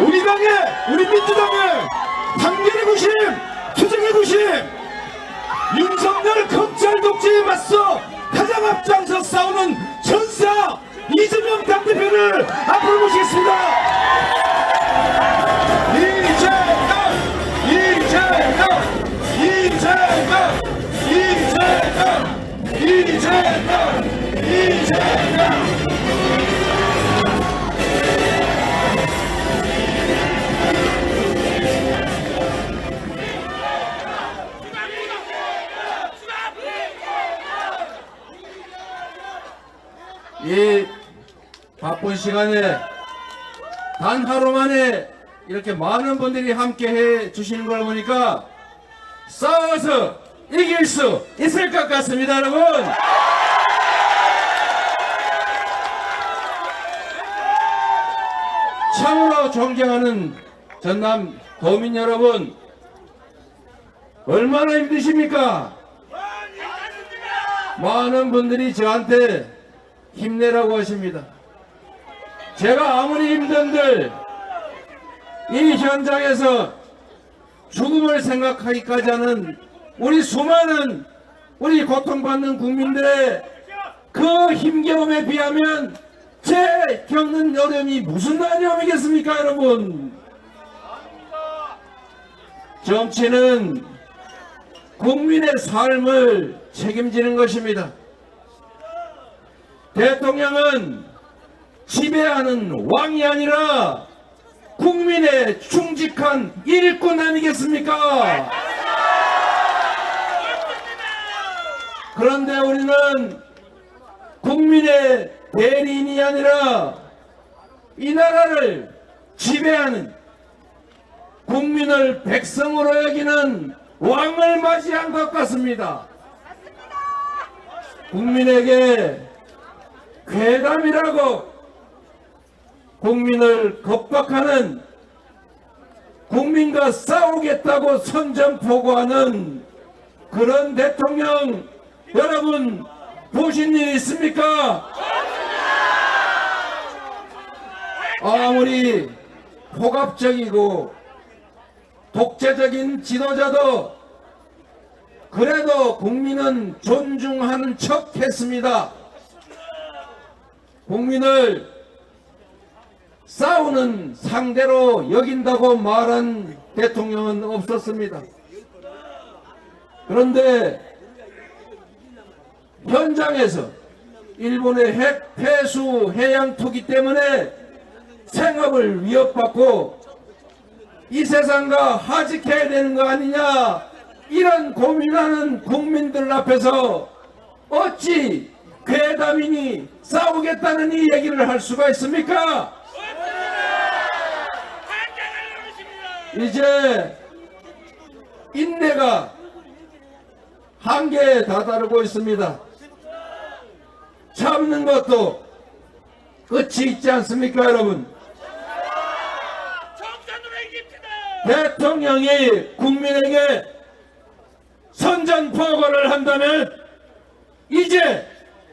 우리 당의, 우리 민주당의 단결의 구심, 투쟁의 구심, 윤석열 검찰 독재에 맞서 가장 앞장서 싸우는 전사 이재명 당대표를 앞으로 모시겠습니다. 이재명 이 바쁜 시간에 단 하루 만에 이렇게 많은 분들이 함께 해 주시는 걸 보니까 싸워서 이길 수 있을 것 같습니다, 여러분. 참으로 존경하는 전남 도민 여러분, 얼마나 힘드십니까? 많은 분들이 저한테 힘내라고 하십니다. 제가 아무리 힘든들 이 현장에서 죽음을 생각하기까지 하는 우리 수많은 우리 고통받는 국민들의 그 힘겨움에 비하면 제 겪는 어려움이 무슨 어려움이겠습니까, 여러분? 정치는 국민의 삶을 책임지는 것입니다. 대통령은 지배하는 왕이 아니라 국민의 충직한 일꾼 아니겠습니까? 그런데 우리는 국민의 대리인이 아니라 이 나라를 지배하는, 국민을 백성으로 여기는 왕을 맞이한 것 같습니다. 국민에게 괴담이라고 국민을 겁박하는, 국민과 싸우겠다고 선전포고하는 그런 대통령 여러분 보신 일 있습니까? 아무리 폭압적이고 독재적인 지도자도 그래도 국민은 존중하는 척 했습니다. 국민을 싸우는 상대로 여긴다고 말한 대통령은 없었습니다. 그런데 현장에서 일본의 핵 폐수 해양 투기 때문에 생업을 위협받고 이 세상과 하직해야 되는 거 아니냐, 이런 고민하는 국민들 앞에서 어찌 괴담이니 싸우겠다는 이 얘기를 할 수가 있습니까? 이제 인내가 한계에 다다르고 있습니다. 참는 것도 끝이 있지 않습니까, 여러분? 대통령이 국민에게 선전포고를 한다면 이제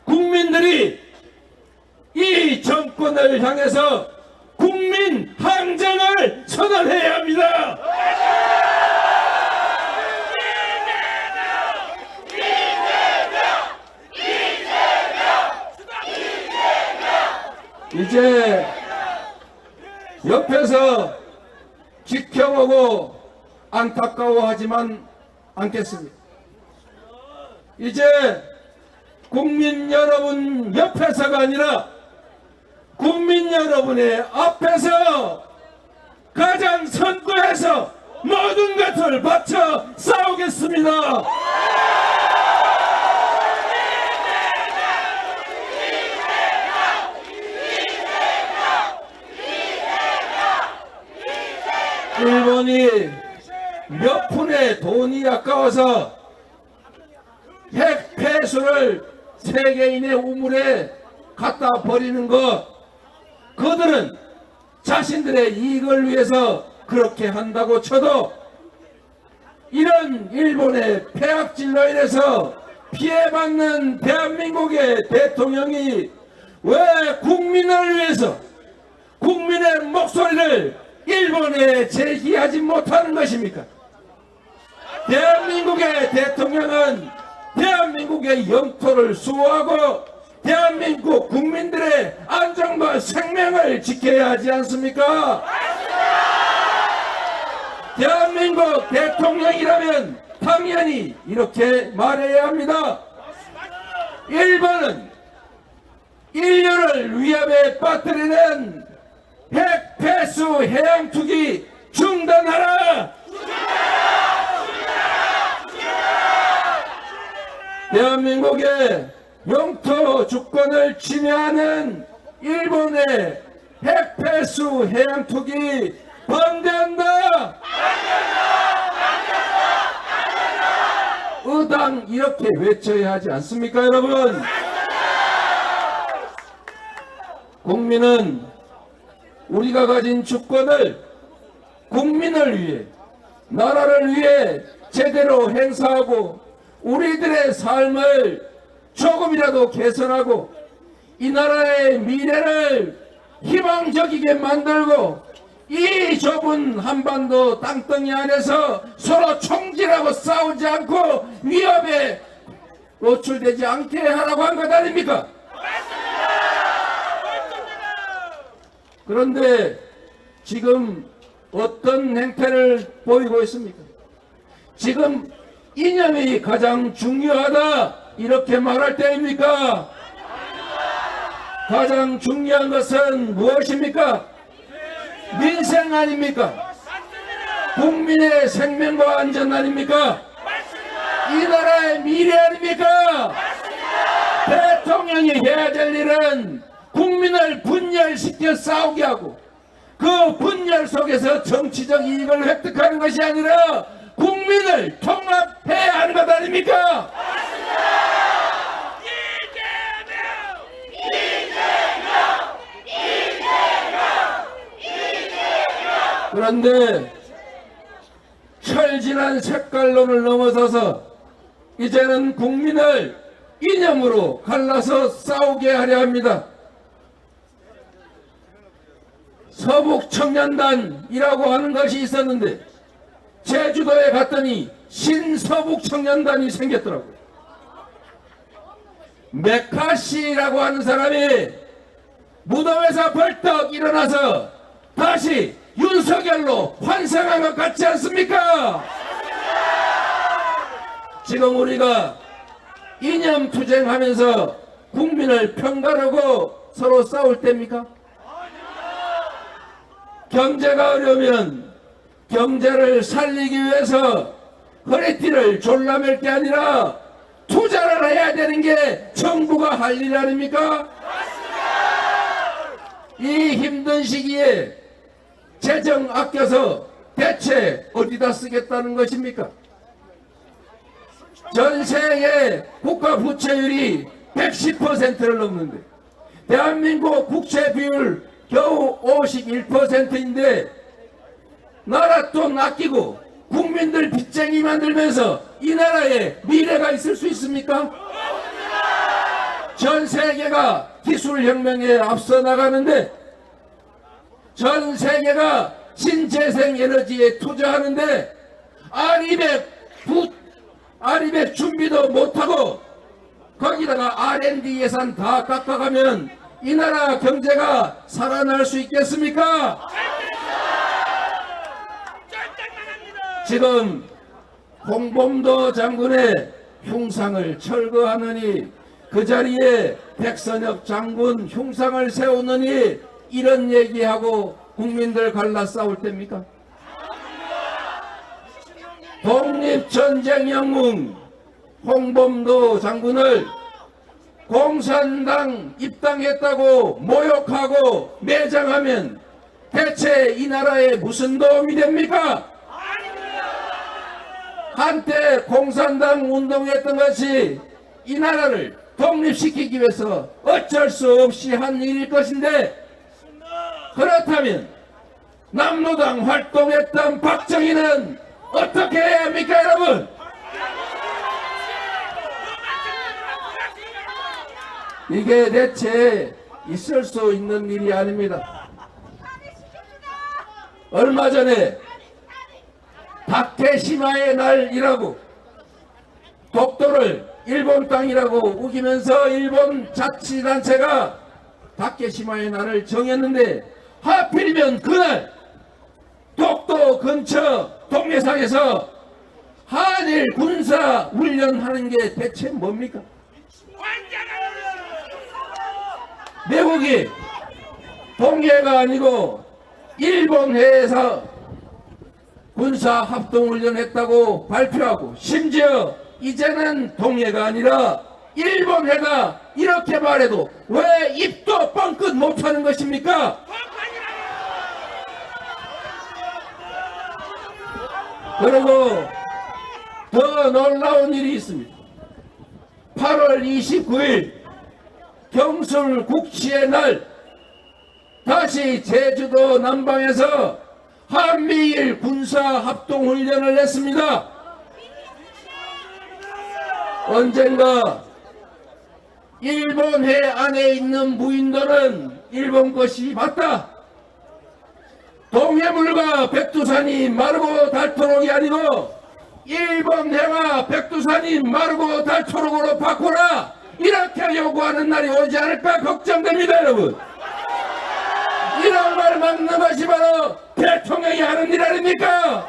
국민들이 이 정권을 향해서 국민 항쟁을 선언해야 합니다. 이제 옆에서 지켜보고 안타까워하지만 않겠습니다. 이제 국민 여러분 옆에서가 아니라 국민 여러분의 앞에서 가장 선두에서 모든 것을 바쳐 싸우겠습니다. 일본이 몇 푼의 돈이 아까워서 핵 폐수를 세계인의 우물에 갖다 버리는 것, 그들은 자신들의 이익을 위해서 그렇게 한다고 쳐도 이런 일본의 폐악질로 인해서 피해받는 대한민국의 대통령이 왜 국민을 위해서, 국민의 목소리를 일본에 제기하지 못하는 것입니까? 대한민국의 대통령은 대한민국의 영토를 수호하고 대한민국 국민들의 안전과 생명을 지켜야 하지 않습니까? 대한민국 대통령이라면 당연히 이렇게 말해야 합니다. 일본은 인류를 위협에 빠뜨리는 핵 폐수 해양 투기 중단하라! 대한민국의 영토 주권을 침해하는 일본의 핵 폐수 해양 투기 반대한다! 의당 이렇게 외쳐야 하지 않습니까, 여러분? 국민은 우리가 가진 주권을 국민을 위해, 나라를 위해 제대로 행사하고 우리들의 삶을 조금이라도 개선하고 이 나라의 미래를 희망적이게 만들고 이 좁은 한반도 땅덩이 안에서 서로 총질하고 싸우지 않고 위협에 노출되지 않게 하라고 한 것 아닙니까? 그런데 지금 어떤 행태를 보이고 있습니까? 지금 이념이 가장 중요하다 이렇게 말할 때입니까? 가장 중요한 것은 무엇입니까? 민생 아닙니까? 국민의 생명과 안전 아닙니까? 이 나라의 미래 아닙니까? 대통령이 해야 될 일은 국민을 분열시켜 싸우게 하고 그 분열 속에서 정치적 이익을 획득하는 것이 아니라 국민을 통합해야 하는 것 아닙니까? 그런데 철진한 색깔론을 넘어서서 이제는 국민을 이념으로 갈라서 싸우게 하려 합니다. 서북청년단이라고 하는 것이 있었는데 제주도에 갔더니 신서북청년단이 생겼더라고요. 메카시라고 하는 사람이 무덤에서 벌떡 일어나서 다시 윤석열로 환생한 것 같지 않습니까? 지금 우리가 이념투쟁하면서 국민을 편가르고 서로 싸울 때입니까? 경제가 어려우면 경제를 살리기 위해서 허리띠를 졸라맬 게 아니라 투자를 해야 되는 게 정부가 할 일 아닙니까? 이 힘든 시기에 재정 아껴서 대체 어디다 쓰겠다는 것입니까? 전 세계 국가 부채율이 110%를 넘는데 대한민국 국채 비율 겨우 51%인데 나라 돈 아끼고 국민들 빚쟁이 만들면서 이 나라에 미래가 있을 수 있습니까? 전 세계가 기술혁명에 앞서 나가는데 전 세계가 신재생 에너지에 투자하는데 R200 준비도 못하고 거기다가 R&D 예산 다 깎아가면 이 나라 경제가 살아날 수 있겠습니까? 지금 홍범도 장군의 흉상을 철거하느니 그 자리에 백선엽 장군 흉상을 세우느니 이런 얘기하고 국민들 갈라 싸울 때입니까? 독립전쟁 영웅 홍범도 장군을 공산당 입당했다고 모욕하고 매장하면 대체 이 나라에 무슨 도움이 됩니까? 한때 공산당 운동했던 것이 이 나라를 독립시키기 위해서 어쩔 수 없이 한 일일 것인데 그렇다면 남로당 활동했던 박정희는 어떻게 해야 합니까, 여러분? 이게 대체 있을 수 있는 일이 아닙니다. 얼마 전에 다케시마의 날이라고 독도를 일본 땅이라고 우기면서 일본 자치단체가 다케시마의 날을 정했는데 하필이면 그날 독도 근처 동해상에서 한일 군사 훈련하는 게 대체 뭡니까? 미국이 동해가 아니고 일본해에서 군사 합동훈련했다고 발표하고 심지어 이제는 동해가 아니라 일본해다 이렇게 말해도 왜 입도 뻥끗 못하는 것입니까? 그리고 더 놀라운 일이 있습니다. 8월 29일 경술 국치의 날 다시 제주도 남방에서 한미일 군사 합동훈련을 했습니다. 언젠가 일본 해 안에 있는 무인도는 일본 것이 맞다. 동해물과 백두산이 마르고 닳도록이 아니고 일본 해와 백두산이 마르고 닳도록으로 바꾸라 이렇게 요구하는 날이 오지 않을까 걱정됩니다. 여러분, 이런 말 막는 것이 바로 대통령이 하는 일 아닙니까?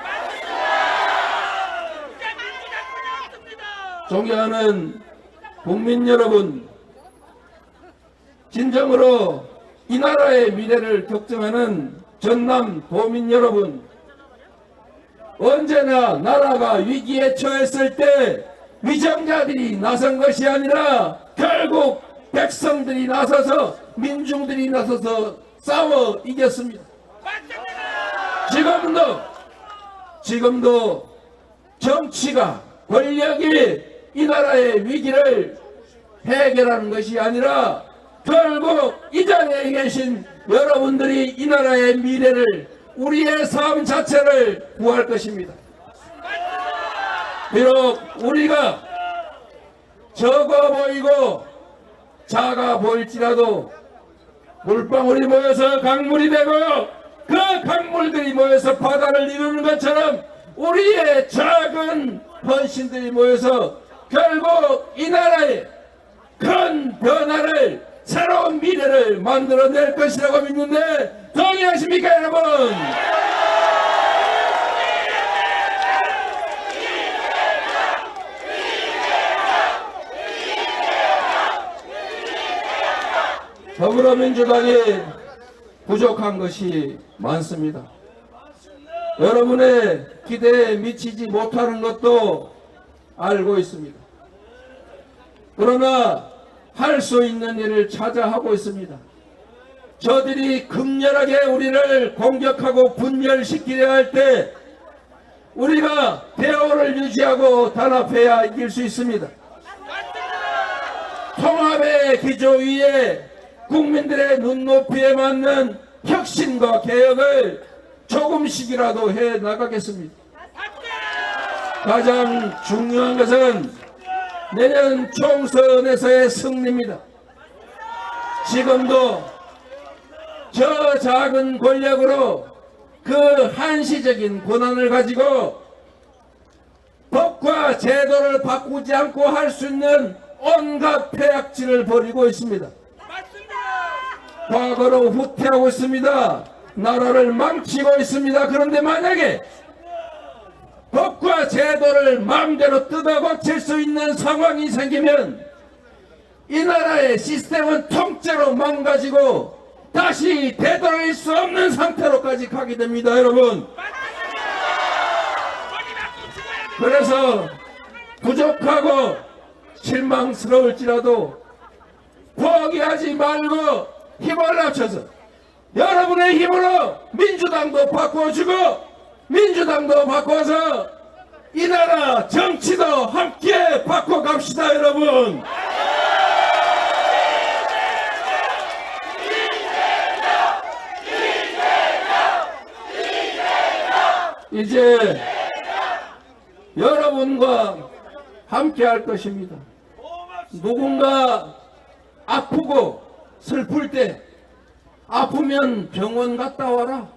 존경하는 국민 여러분, 진정으로 이 나라의 미래를 걱정하는 전남 도민 여러분, 언제나 나라가 위기에 처했을 때 위정자들이 나선 것이 아니라 결국 백성들이 나서서 민중들이 나서서 싸워 이겼습니다. 지금도 정치가 권력이 이 나라의 위기를 해결하는 것이 아니라 결국 이 자리에 계신 여러분들이 이 나라의 미래를 우리의 삶 자체를 구할 것입니다. 비록 우리가 적어 보이고 작아 보일지라도 물방울이 모여서 강물이 되고 그 강물들이 모여서 바다를 이루는 것처럼 우리의 작은 헌신들이 모여서 결국 이 나라의 큰 변화를 새로운 미래를 만들어낼 것이라고 믿는데 동의하십니까 여러분? 더불어민주당이 부족한 것이 많습니다. 여러분의 기대에 미치지 못하는 것도 알고 있습니다. 그러나 할 수 있는 일을 찾아 하고 있습니다. 저들이 극렬하게 우리를 공격하고 분열시키려 할 때 우리가 대오를 유지하고 단합해야 이길 수 있습니다. 통합의 기조 위에 국민들의 눈높이에 맞는 혁신과 개혁을 조금씩이라도 해 나가겠습니다. 가장 중요한 것은 내년 총선에서의 승리입니다. 지금도 저 작은 권력으로 그 한시적인 권한을 가지고 법과 제도를 바꾸지 않고 할 수 있는 온갖 폐악질을 벌이고 있습니다. 과거로 후퇴하고 있습니다. 나라를 망치고 있습니다. 그런데 만약에 법과 제도를 마음대로 뜯어고칠 수 있는 상황이 생기면 이 나라의 시스템은 통째로 망가지고 다시 되돌릴 수 없는 상태로까지 가게 됩니다. 여러분, 그래서 부족하고 실망스러울지라도 포기하지 말고 힘을 합쳐서 여러분의 힘으로 민주당도 바꿔주고 민주당도 바꿔서 이 나라 정치도 함께 바꿔갑시다. 여러분, 이제 여러분과 함께 할 것입니다. 누군가 아프고 슬플 때 아프면 병원 갔다 와라.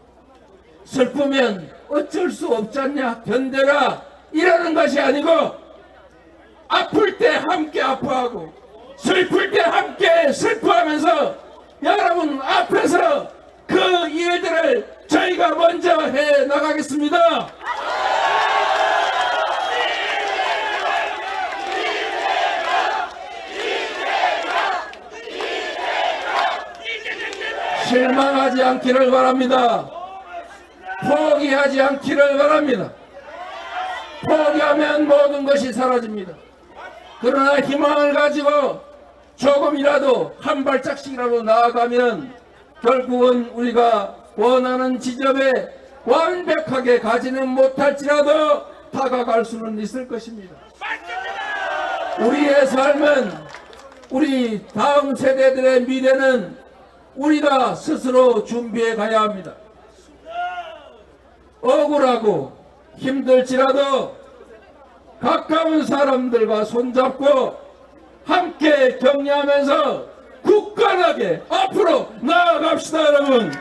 슬프면 어쩔 수 없잖냐, 견뎌라, 이러는 것이 아니고 아플 때 함께 아파하고 슬플 때 함께 슬퍼하면서 여러분 앞에서 그 일들을 저희가 먼저 해 나가겠습니다. 실망하지 않기를 바랍니다. 포기하지 않기를 바랍니다. 포기하면 모든 것이 사라집니다. 그러나 희망을 가지고 조금이라도 한 발짝씩이라도 나아가면 결국은 우리가 원하는 지점에 완벽하게 가지는 못할지라도 다가갈 수는 있을 것입니다. 우리의 삶은, 우리 다음 세대들의 미래는 우리가 스스로 준비해 가야 합니다. 억울하고 힘들지라도 가까운 사람들과 손잡고 함께 격려하면서 굳건하게 앞으로 나아갑시다, 여러분.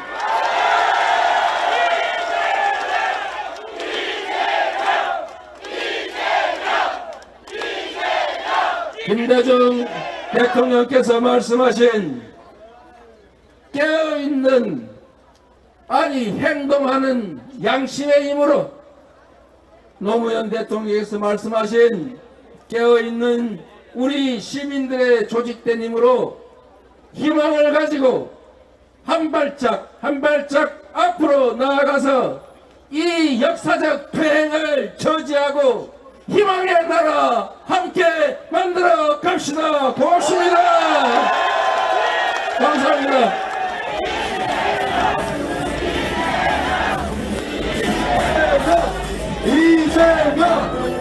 김대중 대통령께서 말씀하신 깨어있는, 아니 행동하는 양심의 힘으로, 노무현 대통령께서 말씀하신 깨어있는 우리 시민들의 조직된 힘으로 희망을 가지고 한 발짝 한 발짝 앞으로 나아가서 이 역사적 퇴행을 저지하고 희망의 나라 함께 만들어 갑시다. 고맙습니다. 감사합니다. 이재명!